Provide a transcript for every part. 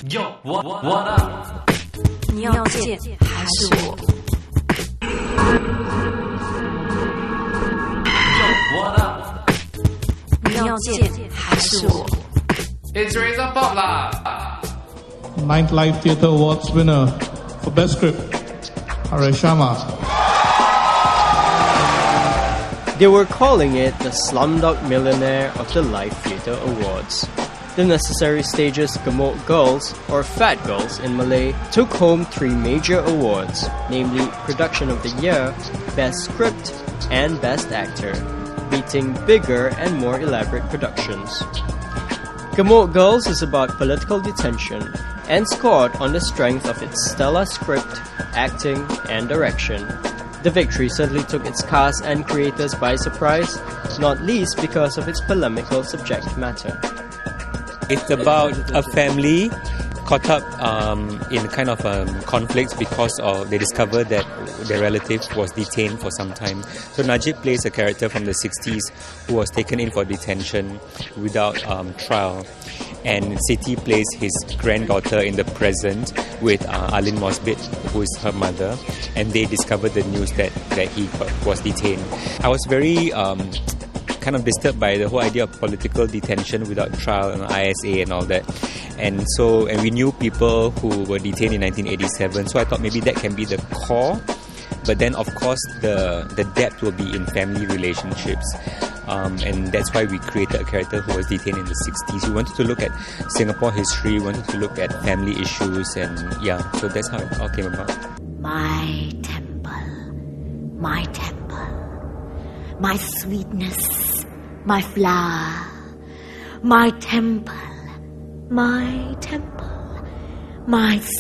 Yo, what up? 你要见还是我 Yo, what up? 你要见还是我 It's Razor Pop lah. 9th Live Theatre Awards winner for Best Script, Haresh Sharma. They were calling it the Slumdog Millionaire of the Live Theatre Awards. The necessary stages Gemuk Girls, or Fat Girls in Malay, took home 3 major awards, namely Production of the Year, Best Script, and Best Actor, beating bigger and more elaborate productions. Gemuk Girls is about political detention and scored on the strength of its stellar script, acting, and direction. The victory certainly took its cast and creators by surprise, not least because of its polemical subject matter. It's about a family caught up in kind of conflicts because they discovered that their relative was detained for some time. So Najib plays a character from the 60s who was taken in for detention without trial. And Siti plays his granddaughter in the present with Alin Mosbit, who is her mother. And they discovered the news that he was detained. I was very kind of disturbed by the whole idea of political detention without trial and ISA and all that. And we knew people who were detained in 1987, so I thought maybe that can be the core. But then, of course, the depth will be in family relationships. And that's why we created a character who was detained in the 60s. We wanted to look at Singapore history, we wanted to look at family issues, and yeah, so that's how it all came about. My temple, my sweetness, my flower, my temple, my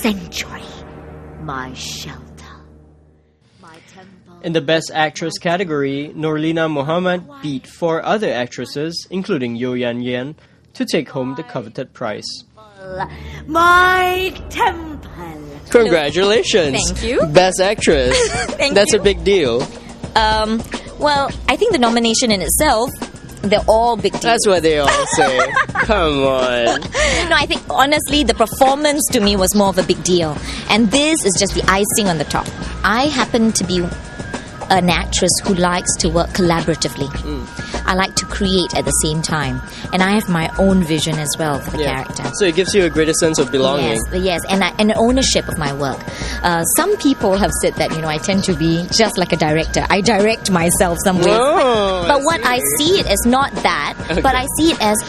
sanctuary, my shelter. In the Best Actress category, Nurlina Muhammad beat 4 other actresses, including Yo Yan Yan, to take home the coveted prize. My temple. Congratulations! Thank you. Best Actress. That's a big deal. Well, I think the nomination in itself, they're all big deals. That's what they all say. Come on. No, I think honestly, the performance to me was more of a big deal. And this is just the icing on the top. I happen to be an actress who likes to work collaboratively. I like to create at the same time. And I have my own vision as well for the character. So it gives you a greater sense of belonging. Yes, and ownership of my work. Some people have said that, I tend to be just like a director. I direct myself some ways. But what I see it as not that, but I see it as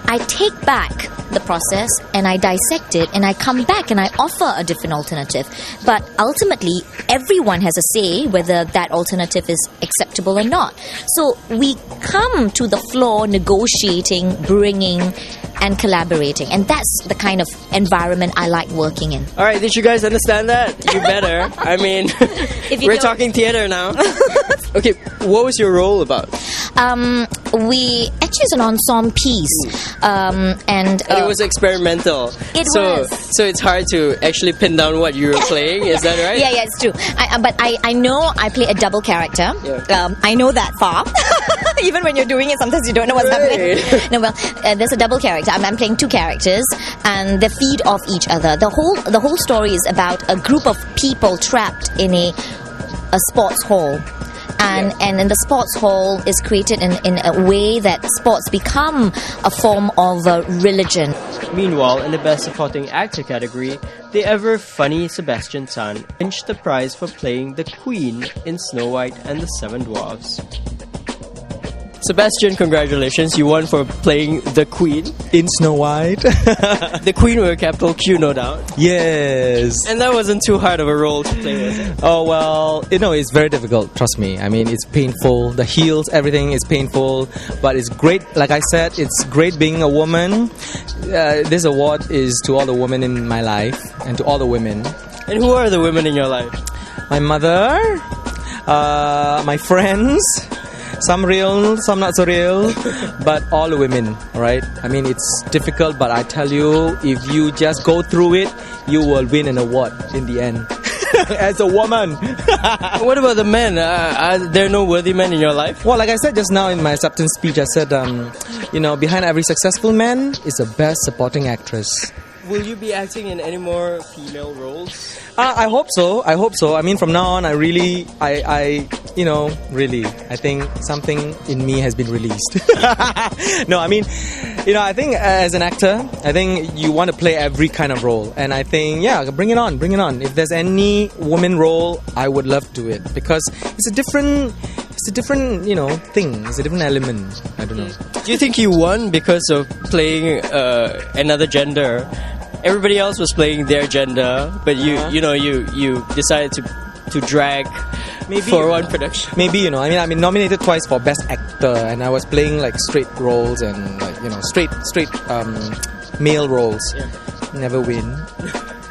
I take back the process and I dissect it and I come back and I offer a different alternative. But ultimately, everyone has a say whether that alternative is acceptable or not. So we come to the floor negotiating, bringing, and collaborating. And that's the kind of environment I like working in. All right, did you guys understand that? You better. I mean, we're talking theater now. Okay, what was your role about? We actually it's an ensemble piece, and it was experimental. So it's hard to actually pin down what you were playing. Is that right? Yeah, it's true. But I know I play a double character. Yeah. I know that far. Even when you're doing it, sometimes you don't know what's happening. No, well, there's a double character. I'm playing 2 characters, and they feed off each other. The whole story is about a group of people trapped in a sports hall. And then the sports hall is created in a way that sports become a form of religion. Meanwhile, in the Best Supporting Actor category, the ever funny Sebastian Tan clinched the prize for playing the Queen in Snow White and the 7 Dwarfs. Sebastian, congratulations. You won for playing the Queen. In Snow White. The Queen with a capital Q, no doubt. Yes. And that wasn't too hard of a role to play, was it? Oh, well, it's very difficult, trust me. I mean, it's painful. The heels, everything is painful. But it's great. Like I said, it's great being a woman. This award is to all the women in my life and to all the women. And who are the women in your life? My mother, my friends. Some real, some not so real, but all the women, right? I mean, it's difficult, but I tell you, if you just go through it, you will win an award in the end. As a woman. What about the men? Are there no worthy men in your life? Well, like I said just now in my acceptance speech, I said, behind every successful man is a best supporting actress. Will you be acting in any more female roles? I hope so. I mean, from now on, I think something in me has been released. No, I mean, I think as an actor, I think you want to play every kind of role. And I think, bring it on. If there's any woman role, I would love to do it. Because it's a different thing. It's a different element. I don't know. Do you think you won because of playing another gender? Everybody else was playing their gender, but you decided to drag for one production. Maybe, I've been nominated twice for Best Actor, and I was playing like straight roles and straight male roles. Yeah. Never win.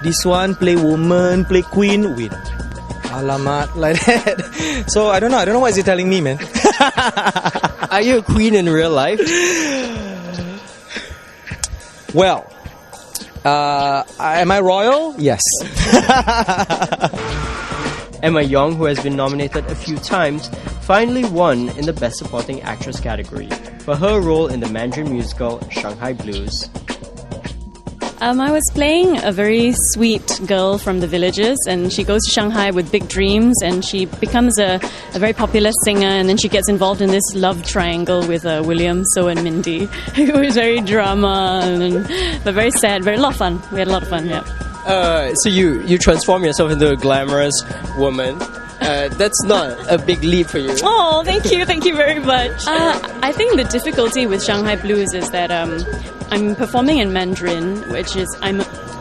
This one, play woman, play queen, win. Alamat, like that. So I don't know what is he telling me, man. Are you a queen in real life? Well, am I royal? Yes. Emma Yong, who has been nominated a few times, finally won in the Best Supporting Actress category for her role in the Mandarin musical Shanghai Blues. I was playing a very sweet girl from the villages, and she goes to Shanghai with big dreams, and she becomes a very popular singer, and then she gets involved in this love triangle with William, So and Mindy. It was very drama, but very sad, a lot of fun. We had a lot of fun, yeah. So you transform yourself into a glamorous woman. That's not a big leap for you. Oh, thank you very much. I think the difficulty with Shanghai Blues is that I'm performing in Mandarin, which is I'm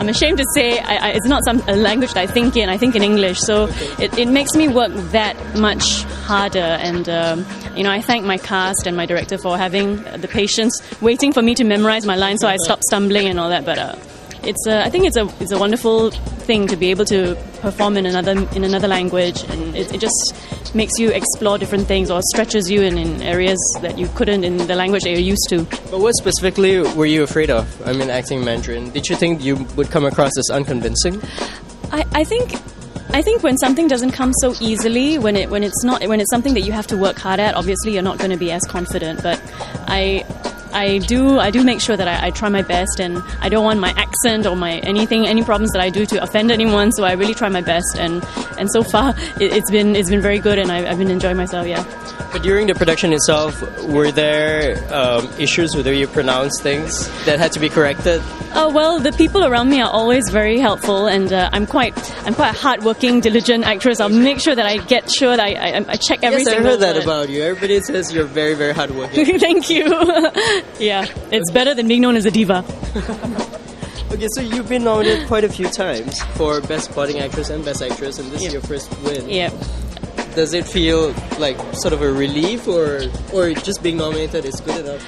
ashamed to say it's not a language that I think in. I think in English, so it makes me work that much harder. And I thank my cast and my director for having the patience, waiting for me to memorize my lines, so I stopped stumbling and all that. But I think it's a wonderful thing to be able to perform in another language, and it just makes you explore different things or stretches you in areas that you couldn't in the language that you're used to. But what specifically were you afraid of? I mean, acting Mandarin. Did you think you would come across as unconvincing? I think when something doesn't come so easily, when it's something that you have to work hard at, obviously you're not going to be as confident. But I do make sure that I try my best, and I don't want my accent or any problems that I do to offend anyone. So I really try my best, and so far it's been very good, and I've been enjoying myself. Yeah. But during the production itself, were there issues with the way you pronounce things that had to be corrected? Well, the people around me are always very helpful, and I'm quite a hardworking, diligent actress. I'll make sure that I get sure that I check every single word. Yes, I heard that about you. Everybody says you're very, very hardworking. Thank you. Yeah, it's better than being known as a diva. Okay, so you've been nominated quite a few times for Best Supporting Actress and Best Actress, and this is your first win. Yeah. Does it feel like sort of a relief, or just being nominated is good enough?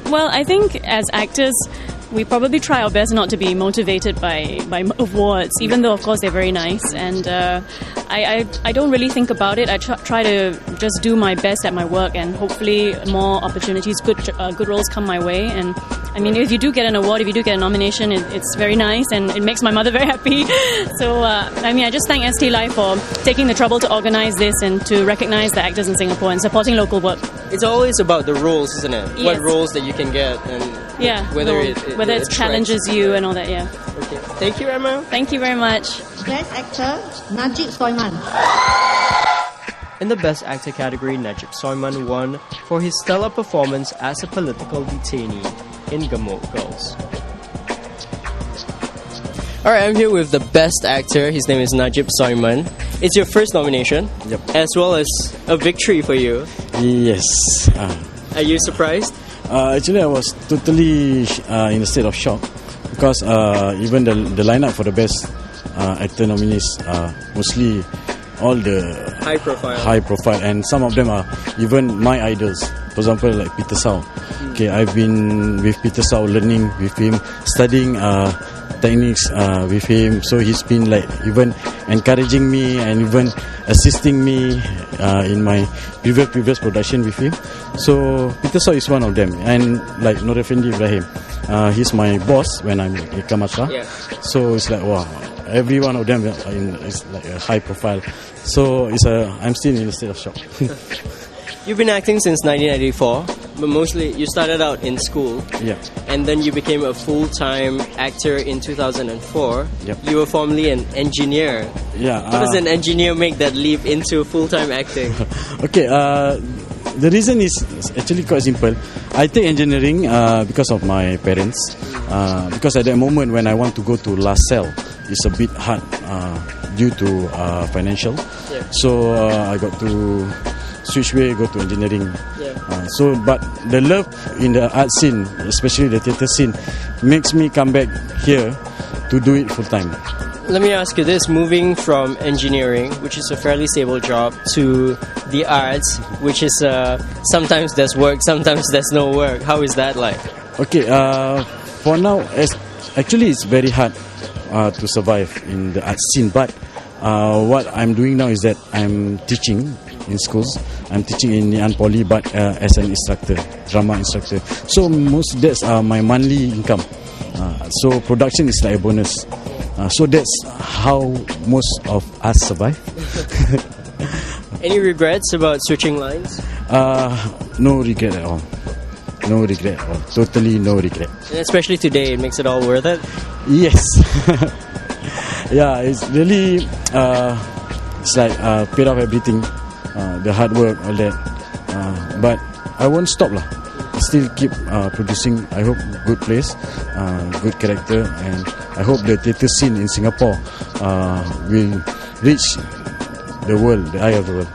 Well, I think as actors, we probably try our best not to be motivated by awards, even though of course they're very nice. And I don't really think about it. I try to just do my best at my work, and hopefully more opportunities, good roles come my way. And I mean, if you do get an award, if you do get a nomination, it's very nice, and it makes my mother very happy. So I just thank ST Life for taking the trouble to organize this and to recognize the actors in Singapore and supporting local work. It's always about the roles, isn't it? Yes. What roles that you can get, and whether it challenges you and all that. Yeah. Okay. Thank you, Emma. Thank you very much. Best Actor, Najib Soiman. In the Best Actor category, Najib Soiman won for his stellar performance as a political detainee in Gemuk Girls. Alright, I'm here with the Best Actor. His name is Najib Soiman. It's your first nomination, as well as a victory for you. Yes. Are you surprised? Actually, I was totally in a state of shock, because even the lineup for the Best Actor nominees are mostly all the high profile, and some of them are even my idols. For example, like Peter Sau. Okay, I've been with Peter Sau, learning with him, studying techniques with him. So he's been like even encouraging me and even assisting me in my previous production with him. So Peter Sau is one of them, and like Nur Effendi Ibrahim, he's my boss when I'm in Kamatra. Yeah. So it's like wow, every one of them is like a high profile. So I'm still in a state of shock. You've been acting since 1994. But mostly, you started out in school. Yeah. And then you became a full-time actor in 2004. Yep. You were formerly an engineer. Yeah. How does an engineer make that leap into full-time acting? Okay, the reason is actually quite simple. I take engineering because of my parents. Because at that moment when I want to go to LaSalle, it's a bit hard due to financial. Yeah. So I got to switch way, go to engineering. Yeah. But the love in the art scene, especially the theatre scene, makes me come back here to do it full time. Let me ask you this, moving from engineering, which is a fairly stable job, to the arts, which is sometimes there's work, sometimes there's no work. How is that like? Okay, for now, actually it's very hard to survive in the art scene. But what I'm doing now is that I'm teaching in schools. I'm teaching in Ngee Ann Poly, but as an instructor, drama instructor. So that's my monthly income. So production is like a bonus. So that's how most of us survive. Any regrets about switching lines? No regret at all. No regret at all. Totally no regret. And especially today, it makes it all worth it? Yes. Yeah, it's really, it's like paid off everything. The hard work, all that. But I won't stop lah. Still keep producing. I hope good place, good character, and I hope the theatre scene in Singapore will reach the world, the eye of the world.